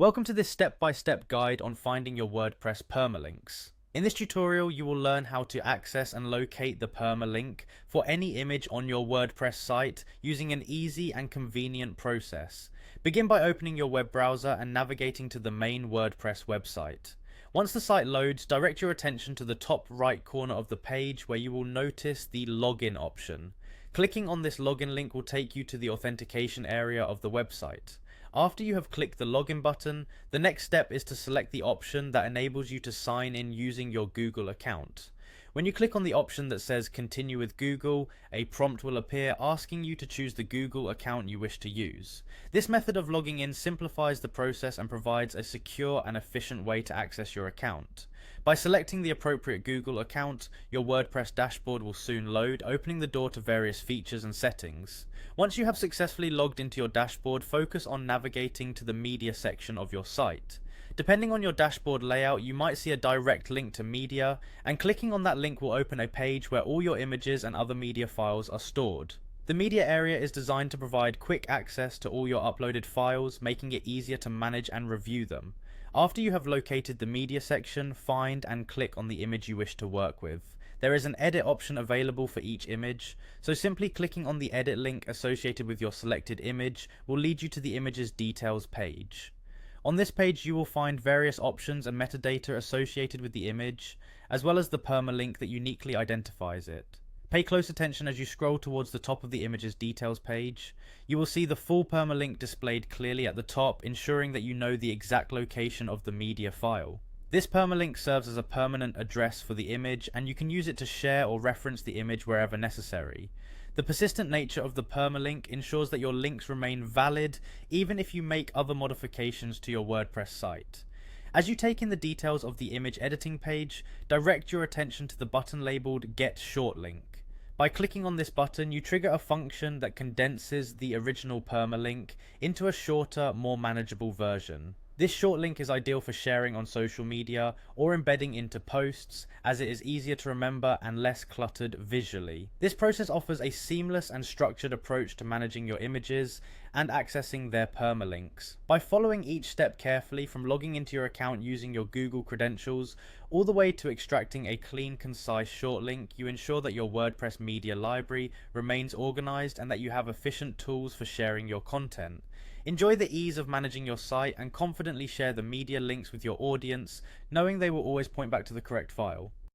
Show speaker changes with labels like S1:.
S1: Welcome to this step-by-step guide on finding your WordPress permalinks. In this tutorial, you will learn how to access and locate the permalink for any image on your WordPress site using an easy and convenient process. Begin by opening your web browser and navigating to the main WordPress website. Once the site loads, direct your attention to the top right corner of the page where you will notice the login option. Clicking on this login link will take you to the authentication area of the website. After you have clicked the login button, the next step is to select the option that enables you to sign in using your Google account. When you click on the option that says Continue with Google, a prompt will appear asking you to choose the Google account you wish to use. This method of logging in simplifies the process and provides a secure and efficient way to access your account. By selecting the appropriate Google account, your WordPress dashboard will soon load, opening the door to various features and settings. Once you have successfully logged into your dashboard, focus on navigating to the media section of your site. Depending on your dashboard layout, you might see a direct link to media, and clicking on that link will open a page where all your images and other media files are stored. The media area is designed to provide quick access to all your uploaded files, making it easier to manage and review them. After you have located the media section, find and click on the image you wish to work with. There is an edit option available for each image, so simply clicking on the edit link associated with your selected image will lead you to the image's details page. On this page you will find various options and metadata associated with the image, as well as the permalink that uniquely identifies it. Pay close attention as you scroll towards the top of the image's details page. You will see the full permalink displayed clearly at the top, ensuring that you know the exact location of the media file. This permalink serves as a permanent address for the image, and you can use it to share or reference the image wherever necessary. The persistent nature of the permalink ensures that your links remain valid even if you make other modifications to your WordPress site. As you take in the details of the image editing page, direct your attention to the button labeled Get Short Link. By clicking on this button, you trigger a function that condenses the original permalink into a shorter, more manageable version. This short link is ideal for sharing on social media or embedding into posts, as it is easier to remember and less cluttered visually. This process offers a seamless and structured approach to managing your images and accessing their permalinks. By following each step carefully, from logging into your account using your Google credentials all the way to extracting a clean, concise short link, you ensure that your WordPress media library remains organized and that you have efficient tools for sharing your content. Enjoy the ease of managing your site and confidently share the media links with your audience, knowing they will always point back to the correct file.